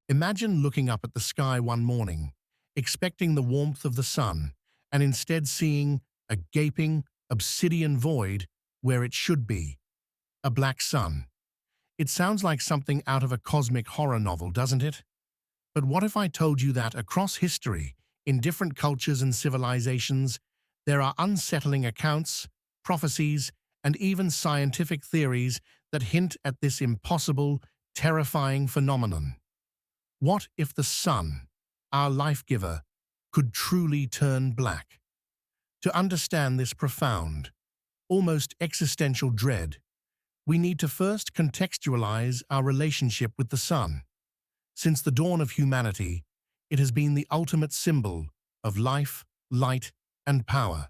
Imagine looking up at the sky one morning, expecting the warmth of the sun, and instead seeing a gaping, obsidian void where it should be, a black sun. It sounds like something out of a cosmic horror novel, doesn't it? But what if I told you that across history, in different cultures and civilizations, there are unsettling accounts, prophecies, and even scientific theories that hint at this impossible, terrifying phenomenon? What if the sun, our life-giver, could truly turn black? To understand this profound, almost existential dread, we need to first contextualize our relationship with the sun. Since the dawn of humanity, it has been the ultimate symbol of life, light, and power.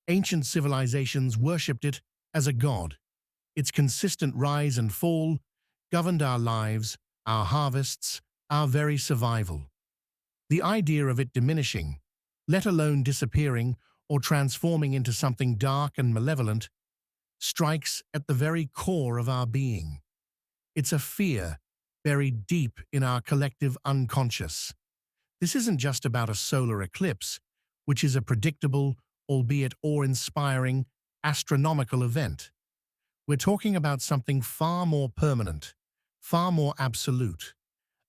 Ancient civilizations worshipped it as a god. Its consistent rise and fall governed our lives, our harvests, our very survival. The idea of it diminishing, let alone disappearing or transforming into something dark and malevolent, strikes at the very core of our being. It's a fear buried deep in our collective unconscious. This isn't just about a solar eclipse, which is a predictable, albeit awe-inspiring, astronomical event. We're talking about something far more permanent, far more absolute,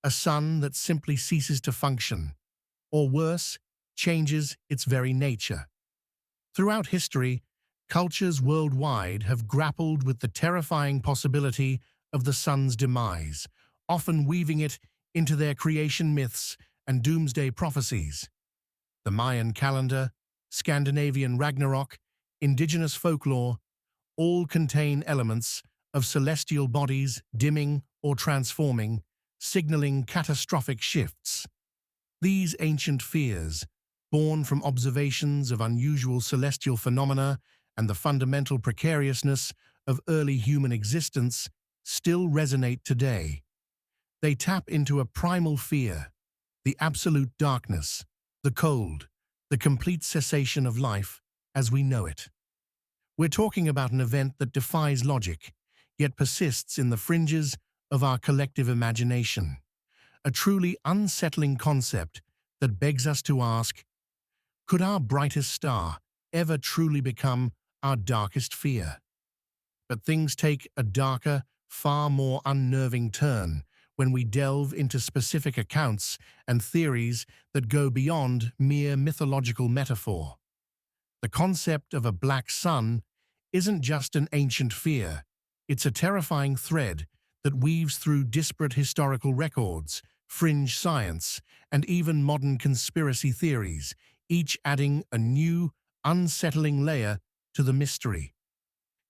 a sun that simply ceases to function, or worse, changes its very nature. Throughout history, cultures worldwide have grappled with the terrifying possibility of the sun's demise, often weaving it into their creation myths and doomsday prophecies. The Mayan calendar, Scandinavian Ragnarok, indigenous folklore, all contain elements of celestial bodies dimming or transforming, signaling catastrophic shifts. These ancient fears, born from observations of unusual celestial phenomena and the fundamental precariousness of early human existence, still resonate today. They tap into a primal fear, the absolute darkness, the cold, the complete cessation of life as we know it. We're talking about an event that defies logic, yet persists in the fringes of our collective imagination. A truly unsettling concept that begs us to ask, could our brightest star ever truly become our darkest fear? But things take a darker, far more unnerving turn when we delve into specific accounts and theories that go beyond mere mythological metaphor. The concept of a black sun isn't just an ancient fear, it's a terrifying thread that weaves through disparate historical records, fringe science, and even modern conspiracy theories, each adding a new, unsettling layer to the mystery.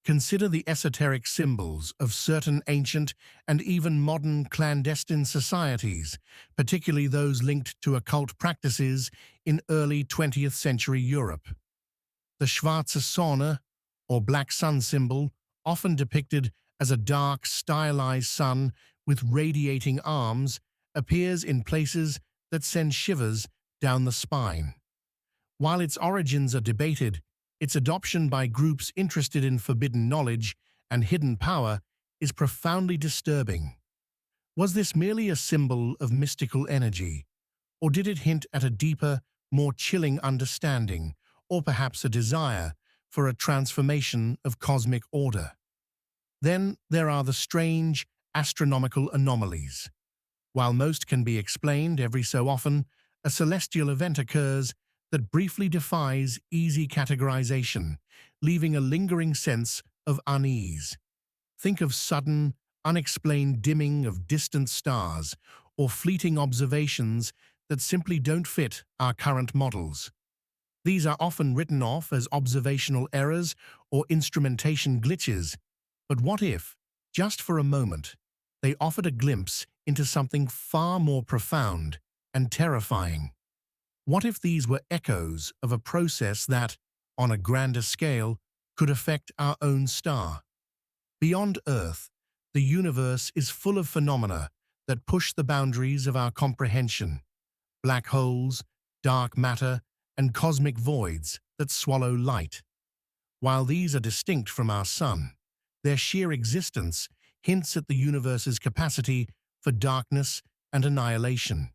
Consider the esoteric symbols of certain ancient and even modern clandestine societies, particularly those linked to occult practices in early 20th century Europe. The Schwarze Sonne, or black sun symbol, often depicted as a dark, stylized sun with radiating arms, appears in places that send shivers down the spine. While its origins are debated, its adoption by groups interested in forbidden knowledge and hidden power is profoundly disturbing. Was this merely a symbol of mystical energy, or did it hint at a deeper, more chilling understanding, or perhaps a desire for a transformation of cosmic order? Then there are the strange, astronomical anomalies. While most can be explained every so often, a celestial event occurs that briefly defies easy categorization, leaving a lingering sense of unease. Think of sudden, unexplained dimming of distant stars or fleeting observations that simply don't fit our current models. These are often written off as observational errors or instrumentation glitches, but what if, just for a moment, they offered a glimpse into something far more profound and terrifying? What if these were echoes of a process that, on a grander scale, could affect our own star? Beyond Earth, the universe is full of phenomena that push the boundaries of our comprehension. Black holes, dark matter, and cosmic voids that swallow light. While these are distinct from our sun, their sheer existence hints at the universe's capacity for darkness and annihilation.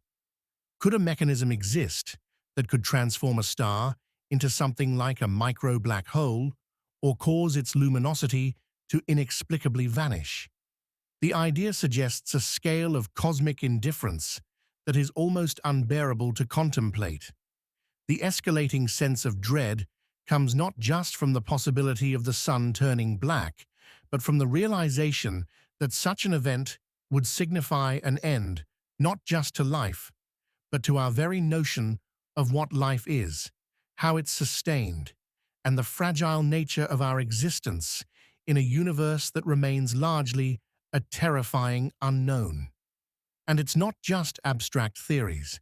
Could a mechanism exist that could transform a star into something like a micro-black hole or cause its luminosity to inexplicably vanish? The idea suggests a scale of cosmic indifference that is almost unbearable to contemplate. The escalating sense of dread comes not just from the possibility of the sun turning black, but from the realization that such an event would signify an end, not just to life, but to our very notion of what life is, how it's sustained, and the fragile nature of our existence in a universe that remains largely a terrifying unknown. And it's not just abstract theories.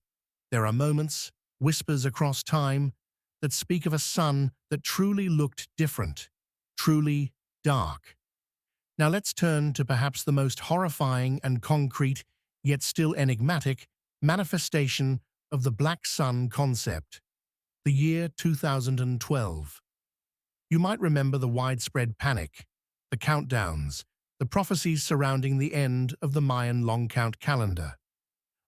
There are moments, whispers across time, that speak of a sun that truly looked different, truly dark. Now let's turn to perhaps the most horrifying and concrete, yet still enigmatic, manifestation of the black sun concept, the year 2012. You might remember the widespread panic, the countdowns, the prophecies surrounding the end of the Mayan long count calendar.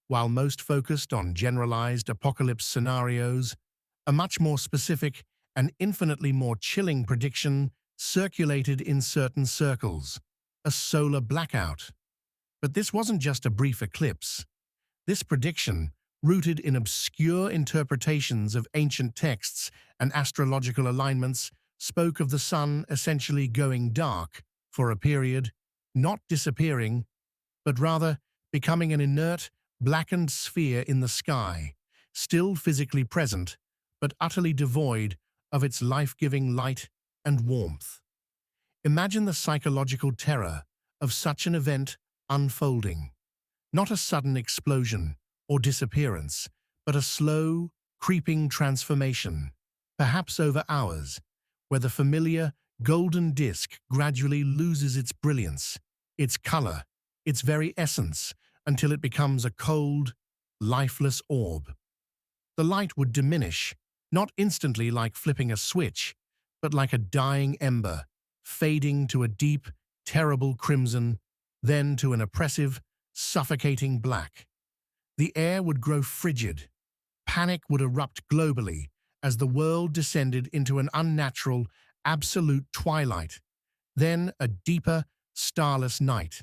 While most focused on generalized apocalypse scenarios, a much more specific and infinitely more chilling prediction circulated in certain circles: a solar blackout. But this wasn't just a brief eclipse. This prediction, rooted in obscure interpretations of ancient texts and astrological alignments, spoke of the sun essentially going dark for a period, not disappearing, but rather becoming an inert, blackened sphere in the sky, still physically present, but utterly devoid of its life-giving light and warmth. Imagine the psychological terror of such an event unfolding. Not a sudden explosion or disappearance, but a slow, creeping transformation, perhaps over hours, where the familiar golden disk gradually loses its brilliance, its color, its very essence, until it becomes a cold, lifeless orb. The light would diminish, not instantly like flipping a switch, but like a dying ember, fading to a deep, terrible crimson, then to an oppressive, suffocating black. The air would grow frigid. Panic would erupt globally as the world descended into an unnatural, absolute twilight, then a deeper, starless night.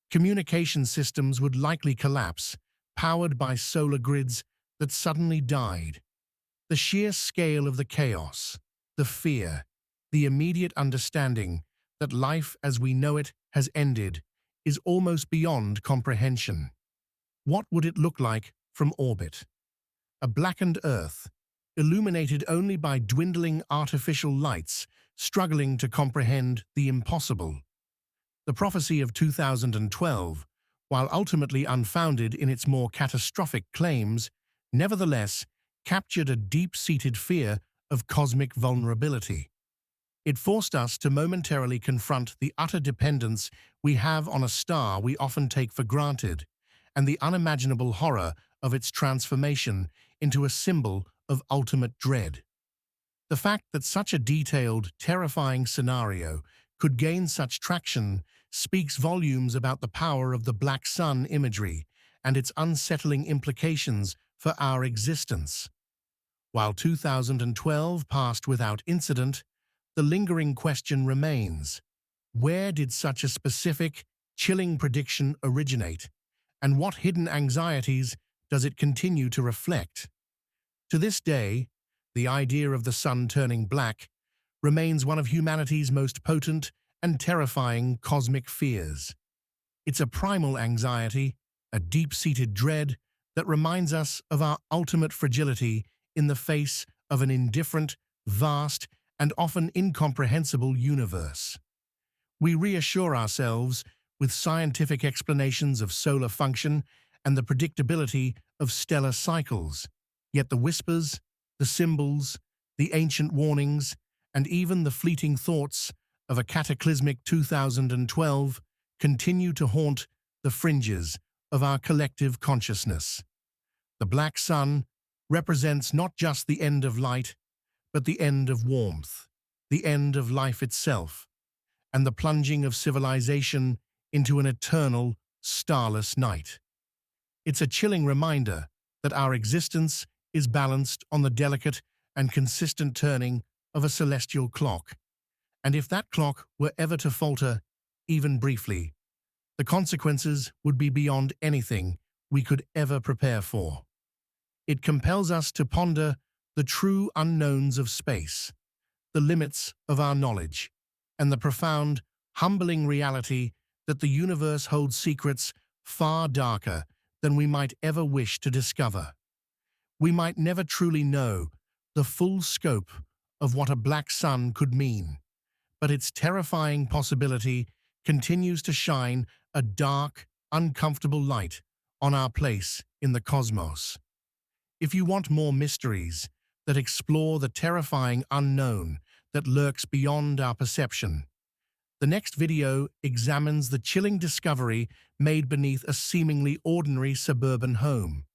Communication systems would likely collapse, powered by solar grids that suddenly died. The sheer scale of the chaos, the fear, the immediate understanding that life as we know it has ended is almost beyond comprehension. What would it look like from orbit? A blackened Earth, illuminated only by dwindling artificial lights, struggling to comprehend the impossible. The prophecy of 2012, while ultimately unfounded in its more catastrophic claims, nevertheless captured a deep-seated fear of cosmic vulnerability. It forced us to momentarily confront the utter dependence we have on a star we often take for granted, and the unimaginable horror of its transformation into a symbol of ultimate dread. The fact that such a detailed, terrifying scenario could gain such traction speaks volumes about the power of the black sun imagery and its unsettling implications for our existence. While 2012 passed without incident, the lingering question remains: where did such a specific, chilling prediction originate, and what hidden anxieties does it continue to reflect? To this day, the idea of the sun turning black remains one of humanity's most potent and terrifying cosmic fears. It's a primal anxiety, a deep-seated dread that reminds us of our ultimate fragility in the face of an indifferent, vast, and often incomprehensible universe. We reassure ourselves with scientific explanations of solar function and the predictability of stellar cycles, yet the whispers, the symbols, the ancient warnings, and even the fleeting thoughts of a cataclysmic 2012 continue to haunt the fringes of our collective consciousness. The black sun represents not just the end of light, but the end of warmth, the end of life itself, and the plunging of civilization into an eternal, starless night. It's a chilling reminder that our existence is balanced on the delicate and consistent turning of a celestial clock. And if that clock were ever to falter, even briefly, the consequences would be beyond anything we could ever prepare for. It compels us to ponder the true unknowns of space, the limits of our knowledge, and the profound, humbling reality that the universe holds secrets far darker than we might ever wish to discover. We might never truly know the full scope of what a black sun could mean, but its terrifying possibility continues to shine a dark, uncomfortable light on our place in the cosmos. If you want more mysteries that explore the terrifying unknown that lurks beyond our perception, the next video examines the chilling discovery made beneath a seemingly ordinary suburban home.